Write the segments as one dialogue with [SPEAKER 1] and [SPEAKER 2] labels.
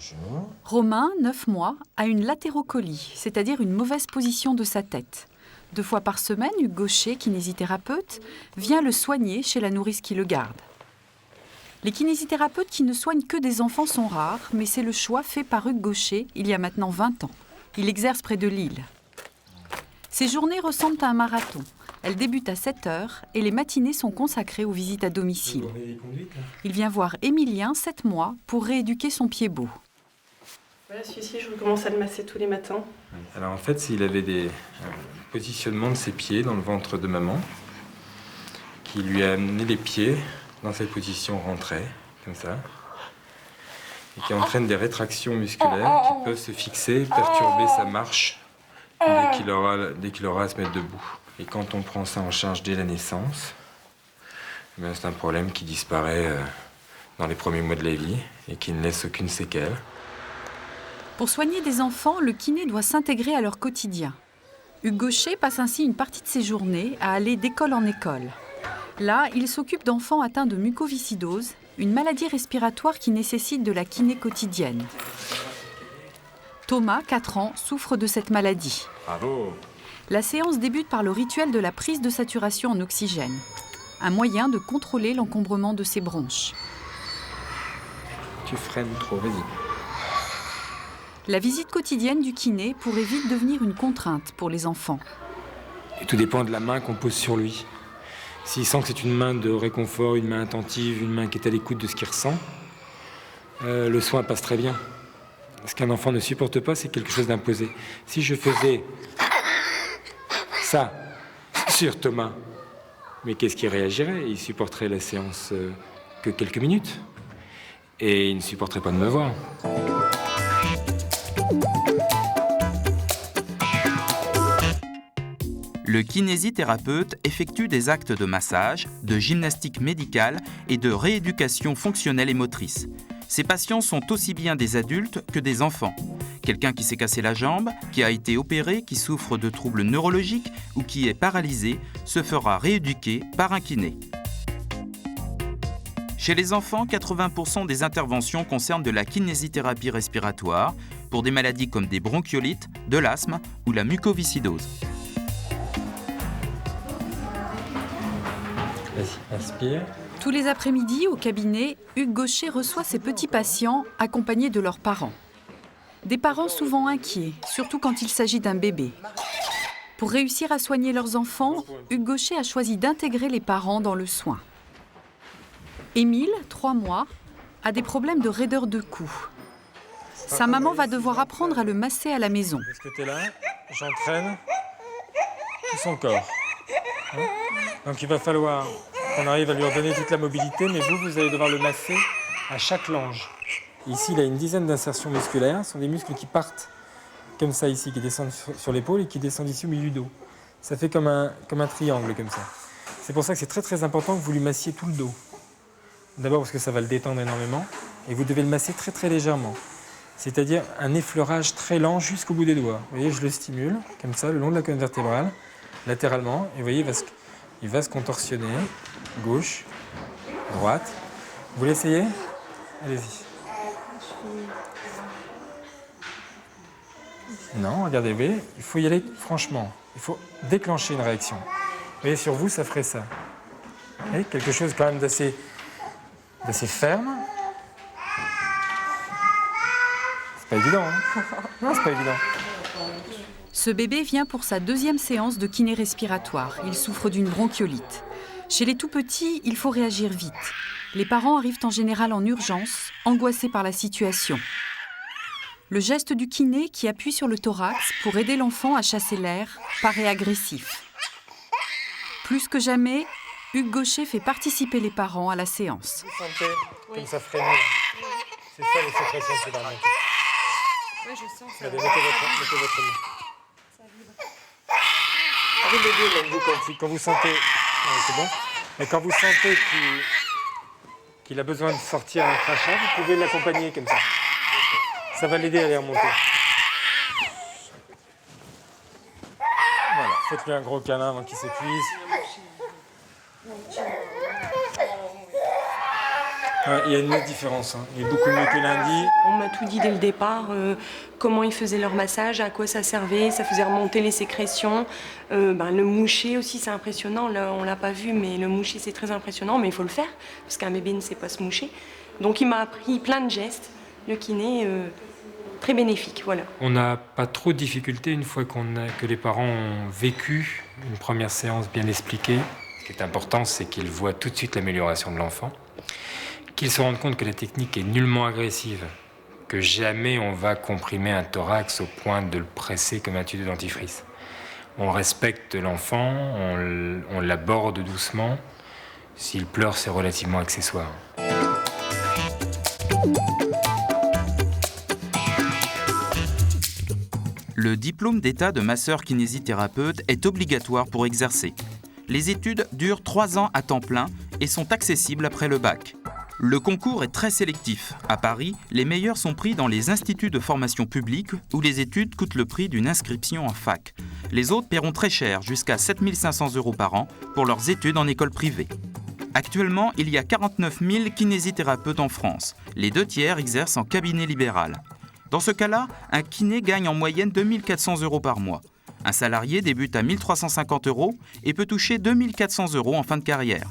[SPEAKER 1] Bonjour.
[SPEAKER 2] Romain, 9 mois, a une latérocolie, c'est-à-dire une mauvaise position de sa tête. 2 fois par semaine, Hugues Gaucher, kinésithérapeute, vient le soigner chez la nourrice qui le garde. Les kinésithérapeutes qui ne soignent que des enfants sont rares, mais c'est le choix fait par Hugues Gaucher il y a maintenant 20 ans. Il exerce près de Lille. Ses journées ressemblent à un marathon. Elles débutent à 7 heures et les matinées sont consacrées aux visites à domicile. Il vient voir Émilien, 7 mois, pour rééduquer son pied beau.
[SPEAKER 3] Voilà, celui-ci, je recommence à le masser tous les matins.
[SPEAKER 1] Alors en fait, il avait des positionnements de ses pieds dans le ventre de maman qui lui a amené les pieds dans cette position rentrée, comme ça, et qui entraîne des rétractions musculaires qui peuvent se fixer, perturber sa marche dès qu'il aura à se mettre debout. Et quand on prend ça en charge dès la naissance, c'est un problème qui disparaît dans les premiers mois de la vie et qui ne laisse aucune séquelle.
[SPEAKER 2] Pour soigner des enfants, le kiné doit s'intégrer à leur quotidien. Hugues Gaucher passe ainsi une partie de ses journées à aller d'école en école. Là, il s'occupe d'enfants atteints de mucoviscidose, une maladie respiratoire qui nécessite de la kiné quotidienne. Thomas, 4 ans, souffre de cette maladie.
[SPEAKER 1] Bravo!
[SPEAKER 2] La séance débute par le rituel de la prise de saturation en oxygène, un moyen de contrôler l'encombrement de ses bronches.
[SPEAKER 1] Tu freines trop, vas-y.
[SPEAKER 2] La visite quotidienne du kiné pourrait vite devenir une contrainte pour les enfants.
[SPEAKER 1] Et tout dépend de la main qu'on pose sur lui. S'il sent que c'est une main de réconfort, une main attentive, une main qui est à l'écoute de ce qu'il ressent, le soin passe très bien. Ce qu'un enfant ne supporte pas, c'est quelque chose d'imposé. Si je faisais ça sur Thomas, mais qu'est-ce qu'il réagirait? Il supporterait la séance que quelques minutes. Et il ne supporterait pas de me voir.
[SPEAKER 4] Le kinésithérapeute effectue des actes de massage, de gymnastique médicale et de rééducation fonctionnelle et motrice. Ces patients sont aussi bien des adultes que des enfants. Quelqu'un qui s'est cassé la jambe, qui a été opéré, qui souffre de troubles neurologiques ou qui est paralysé se fera rééduquer par un kiné. Chez les enfants, 80% des interventions concernent de la kinésithérapie respiratoire pour des maladies comme des bronchiolites, de l'asthme ou la mucoviscidose.
[SPEAKER 1] Vas-y, inspire.
[SPEAKER 2] Tous les après-midi, au cabinet, Hugues Gaucher reçoit ses petits patients accompagnés de leurs parents. Des parents souvent inquiets, surtout quand il s'agit d'un bébé. Pour réussir à soigner leurs enfants, Hugues Gaucher a choisi d'intégrer les parents dans le soin. Émile, 3 mois, a des problèmes de raideur de cou. Sa maman va devoir apprendre à le masser à la maison.
[SPEAKER 1] Est-ce que tu es là? J'entraîne tout son corps. Donc il va falloir qu'on arrive à lui redonner toute la mobilité, mais vous allez devoir le masser à chaque lange. Ici, il a une dizaine d'insertions musculaires. Ce sont des muscles qui partent comme ça ici, qui descendent sur l'épaule et qui descendent ici au milieu du dos. Ça fait comme un triangle comme ça. C'est pour ça que c'est très très important que vous lui massiez tout le dos. D'abord parce que ça va le détendre énormément, et vous devez le masser très très légèrement. C'est-à-dire un effleurage très lent jusqu'au bout des doigts. Vous voyez, je le stimule, comme ça, le long de la colonne vertébrale, latéralement, et vous voyez, il va se contorsionner, gauche, droite. Vous l'essayez? Allez-y. Non, regardez, vous voyez, il faut y aller franchement. Il faut déclencher une réaction. Vous voyez, sur vous, ça ferait ça. Vous voyez, quelque chose quand même d'assez ferme. C'est pas évident, hein? Non, c'est pas évident.
[SPEAKER 2] Ce bébé vient pour sa 2e séance de kiné respiratoire. Il souffre d'une bronchiolite. Chez les tout-petits, il faut réagir vite. Les parents arrivent en général en urgence, angoissés par la situation. Le geste du kiné qui appuie sur le thorax pour aider l'enfant à chasser l'air paraît agressif. Plus que jamais, Hugues Gaucher fait participer les parents à la séance.
[SPEAKER 1] Vous sentez comme ça frémit. C'est ça les sécrétions qui vont remonter.
[SPEAKER 3] Oui, je sens ça.
[SPEAKER 1] Mettez votre main. Vous l'aidez, même vous, quand vous sentez... Ouais, c'est bon. Mais quand vous sentez qu'il a besoin de sortir un crachat, vous pouvez l'accompagner comme ça. Ça va l'aider à aller remonter. Voilà, faites-lui un gros câlin avant qu'il s'épuise. Ouais, il y a une nette différence, hein. Il est beaucoup mieux que lundi.
[SPEAKER 3] On m'a tout dit dès le départ, comment ils faisaient leur massage, à quoi ça servait, ça faisait remonter les sécrétions. Le moucher aussi, c'est impressionnant. Là, on l'a pas vu, mais le moucher, c'est très impressionnant, mais il faut le faire, parce qu'un bébé ne sait pas se moucher. Donc il m'a appris plein de gestes. Le kiné, très bénéfique, voilà.
[SPEAKER 1] On n'a pas trop de difficultés une fois que les parents ont vécu une première séance bien expliquée. Ce qui est important, c'est qu'ils voient tout de suite l'amélioration de l'enfant, qu'ils se rendent compte que la technique est nullement agressive, que jamais on va comprimer un thorax au point de le presser comme un tube de dentifrice. On respecte l'enfant, on l'aborde doucement. S'il pleure, c'est relativement accessoire.
[SPEAKER 4] Le diplôme d'état de masseur-kinésithérapeute est obligatoire pour exercer. Les études durent 3 ans à temps plein et sont accessibles après le bac. Le concours est très sélectif. À Paris, les meilleurs sont pris dans les instituts de formation publique où les études coûtent le prix d'une inscription en fac. Les autres paieront très cher, jusqu'à 7 500 € par an, pour leurs études en école privée. Actuellement, il y a 49 000 kinésithérapeutes en France. Les 2/3 exercent en cabinet libéral. Dans ce cas-là, un kiné gagne en moyenne 2 400 € par mois. Un salarié débute à 1 350 € et peut toucher 2 400 € en fin de carrière.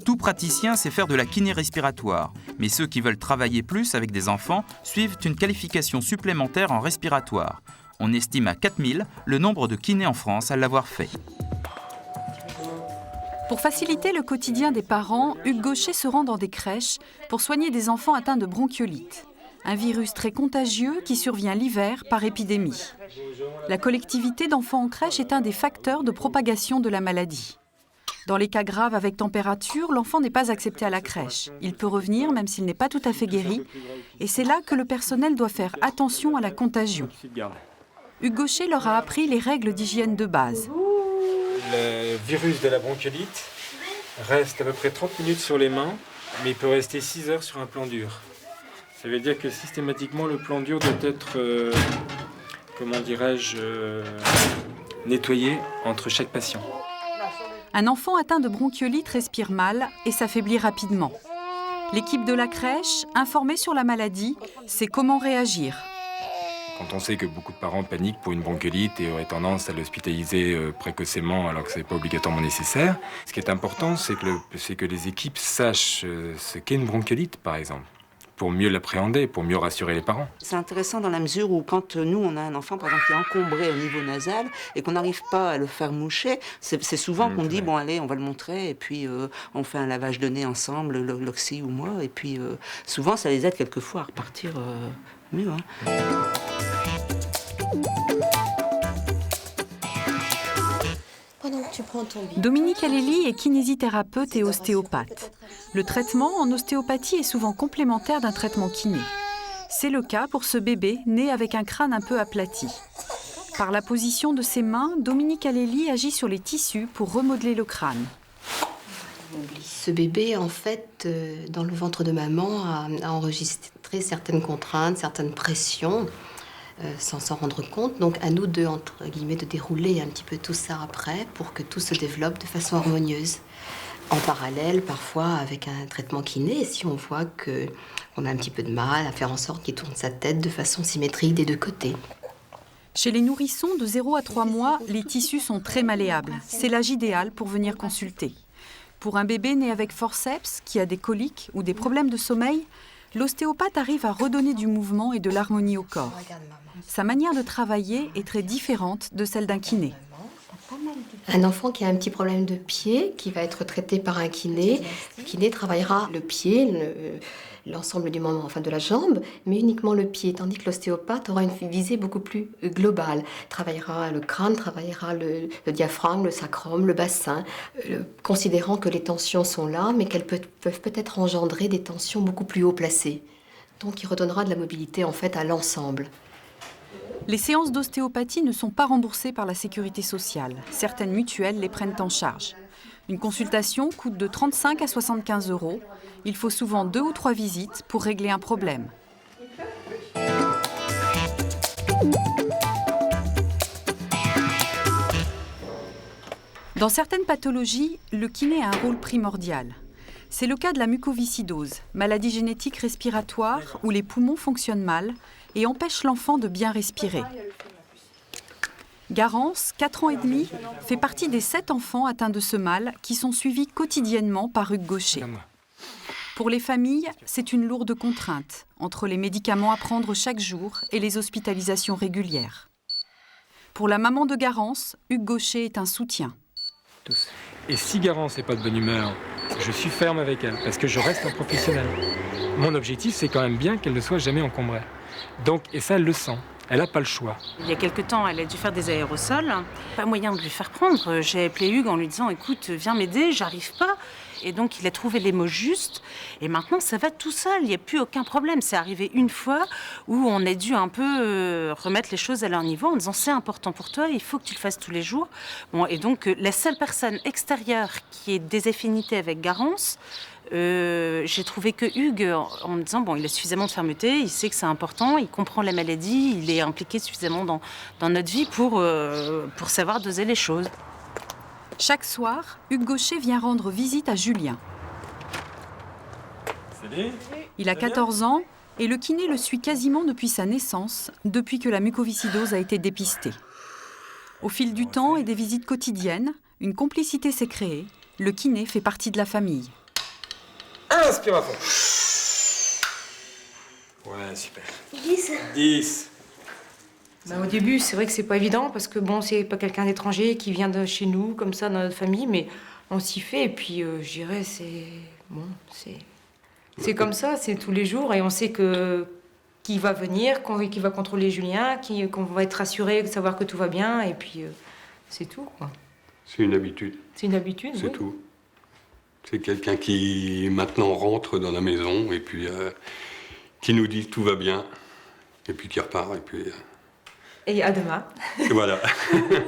[SPEAKER 4] Tout praticien sait faire de la kiné respiratoire, mais ceux qui veulent travailler plus avec des enfants suivent une qualification supplémentaire en respiratoire. On estime à 4 000 le nombre de kinés en France à l'avoir fait.
[SPEAKER 2] Pour faciliter le quotidien des parents, Hugues Gaucher se rend dans des crèches pour soigner des enfants atteints de bronchiolite. Un virus très contagieux qui survient l'hiver par épidémie. La collectivité d'enfants en crèche est un des facteurs de propagation de la maladie. Dans les cas graves avec température, l'enfant n'est pas accepté à la crèche. Il peut revenir même s'il n'est pas tout à fait guéri. Et c'est là que le personnel doit faire attention à la contagion. Hugues Gaucher leur a appris les règles d'hygiène de base.
[SPEAKER 1] Le virus de la bronchiolite reste à peu près 30 minutes sur les mains, mais il peut rester 6 heures sur un plan dur. Ça veut dire que systématiquement, le plan dur doit être, nettoyé entre chaque patient.
[SPEAKER 2] Un enfant atteint de bronchiolite respire mal et s'affaiblit rapidement. L'équipe de la crèche, informée sur la maladie, sait comment réagir.
[SPEAKER 1] Quand on sait que beaucoup de parents paniquent pour une bronchiolite et auraient tendance à l'hospitaliser précocement alors que ce n'est pas obligatoirement nécessaire, ce qui est important, c'est que les équipes sachent ce qu'est une bronchiolite, par exemple, pour mieux l'appréhender, pour mieux rassurer les parents.
[SPEAKER 5] C'est intéressant dans la mesure où quand nous, on a un enfant, par exemple, qui est encombré au niveau nasal et qu'on n'arrive pas à le faire moucher, c'est souvent qu'on dit, bon allez, on va le montrer et puis on fait un lavage de nez ensemble, l'oxy ou moi, et puis souvent ça les aide quelquefois à repartir mieux.
[SPEAKER 2] Dominique Aleli est kinésithérapeute et ostéopathe. Le traitement en ostéopathie est souvent complémentaire d'un traitement kiné. C'est le cas pour ce bébé né avec un crâne un peu aplati. Par la position de ses mains, Dominique Aleli agit sur les tissus pour remodeler le crâne.
[SPEAKER 6] Ce bébé, en fait, dans le ventre de maman, a enregistré certaines contraintes, certaines pressions, sans s'en rendre compte. Donc, à nous deux, entre guillemets, de dérouler un petit peu tout ça après pour que tout se développe de façon harmonieuse. En parallèle, parfois, avec un traitement kiné, si on voit qu'on a un petit peu de mal à faire en sorte qu'il tourne sa tête de façon symétrique des deux côtés.
[SPEAKER 2] Chez les nourrissons de 0 à 3 mois, les tissus sont très malléables. C'est l'âge idéal pour venir consulter. Pour un bébé né avec forceps, qui a des coliques ou des problèmes de sommeil, l'ostéopathe arrive à redonner du mouvement et de l'harmonie au corps. Sa manière de travailler est très différente de celle d'un kiné.
[SPEAKER 6] Un enfant qui a un petit problème de pied, qui va être traité par un kiné, le kiné travaillera le pied, l'ensemble du membre, enfin de la jambe, mais uniquement le pied, tandis que l'ostéopathe aura une visée beaucoup plus globale. Travaillera le crâne, travaillera le diaphragme, le sacrum, le bassin, considérant que les tensions sont là, mais qu'elles peuvent peut-être engendrer des tensions beaucoup plus haut placées. Donc il redonnera de la mobilité en fait à l'ensemble.
[SPEAKER 2] Les séances d'ostéopathie ne sont pas remboursées par la sécurité sociale. Certaines mutuelles les prennent en charge. Une consultation coûte de 35 à 75 €. Il faut souvent 2 ou 3 visites pour régler un problème. Dans certaines pathologies, le kiné a un rôle primordial. C'est le cas de la mucoviscidose, maladie génétique respiratoire où les poumons fonctionnent mal et empêchent l'enfant de bien respirer. Garance, 4 ans et demi, fait partie des 7 enfants atteints de ce mal qui sont suivis quotidiennement par Hugues Gaucher. Pour les familles, c'est une lourde contrainte, entre les médicaments à prendre chaque jour et les hospitalisations régulières. Pour la maman de Garance, Hugues Gaucher est un soutien.
[SPEAKER 1] Et si Garance n'est pas de bonne humeur, je suis ferme avec elle, parce que je reste un professionnel. Mon objectif, c'est quand même bien qu'elle ne soit jamais encombrée. Donc, et ça, elle le sent. Elle n'a pas le choix.
[SPEAKER 7] Il y a quelque temps, elle a dû faire des aérosols. Pas moyen de lui faire prendre. J'ai appelé Hugues en lui disant « Écoute, viens m'aider, j'arrive pas ». Et donc, il a trouvé les mots justes. Et maintenant, ça va tout seul. Il n'y a plus aucun problème. C'est arrivé une fois où on a dû un peu remettre les choses à leur niveau en disant « C'est important pour toi, il faut que tu le fasses tous les jours ». Bon, et donc, la seule personne extérieure qui ait des affinités avec Garance, j'ai trouvé que Hugues, en me disant, bon, il a suffisamment de fermeté, il sait que c'est important, il comprend la maladie, il est impliqué suffisamment dans notre vie pour savoir doser les choses.
[SPEAKER 2] Chaque soir, Hugues Gaucher vient rendre visite à Julien.
[SPEAKER 1] Salut.
[SPEAKER 2] Il a 14 ans et le kiné le suit quasiment depuis sa naissance, depuis que la mucoviscidose a été dépistée. Au fil du temps et des visites quotidiennes, une complicité s'est créée. Le kiné fait partie de la famille.
[SPEAKER 1] Inspire à fond. Ouais, super. 10.
[SPEAKER 8] Au début, c'est vrai que c'est pas évident parce que bon, c'est pas quelqu'un d'étranger qui vient de chez nous, comme ça, dans notre famille, mais on s'y fait. Et puis, je dirais, c'est comme ça, c'est tous les jours. Et on sait qu'il va venir, qu'il va contrôler Julien, qu'on va être rassuré de savoir que tout va bien. Et puis, c'est tout, quoi.
[SPEAKER 9] C'est une habitude.
[SPEAKER 8] C'est une habitude,
[SPEAKER 9] C'est
[SPEAKER 8] oui.
[SPEAKER 9] tout. C'est quelqu'un qui maintenant rentre dans la maison et puis qui nous dit tout va bien et puis qui repart et puis.
[SPEAKER 8] Et à demain.
[SPEAKER 9] Et voilà.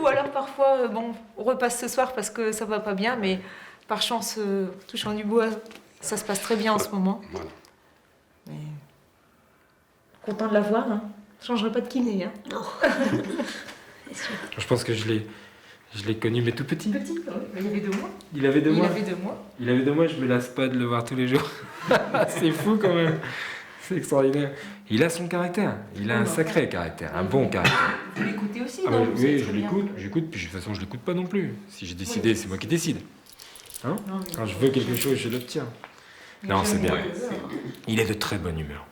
[SPEAKER 8] Ou alors parfois, bon, on repasse ce soir parce que ça va pas bien, mais par chance, touchant du bois, ça se passe très bien en ce moment.
[SPEAKER 9] Voilà.
[SPEAKER 8] Mais... Content de l'avoir, hein. Je changerai pas de kiné, hein.
[SPEAKER 6] Non.
[SPEAKER 1] Je pense que je l'ai connu, mais tout petit.
[SPEAKER 8] Petit, oui. Mais il avait 2 mois.
[SPEAKER 1] Il avait 2 mois.
[SPEAKER 8] Il avait 2 mois.
[SPEAKER 1] Il avait 2 mois, je me lasse pas de le voir tous les jours. C'est fou quand même. C'est extraordinaire. Il a son caractère. Il a un sacré caractère, un bon caractère.
[SPEAKER 8] Vous l'écoutez aussi,
[SPEAKER 1] Ah
[SPEAKER 8] non?
[SPEAKER 1] bah,
[SPEAKER 8] Vous savez
[SPEAKER 1] oui,
[SPEAKER 8] très
[SPEAKER 1] je
[SPEAKER 8] bien.
[SPEAKER 1] j'écoute, puis de toute façon je l'écoute pas non plus. Si j'ai décidé, c'est moi qui décide. Hein?
[SPEAKER 8] Non, mais-
[SPEAKER 1] Quand je veux quelque chose, je l'obtiens. Non, c'est bien. Il est de très bonne humeur.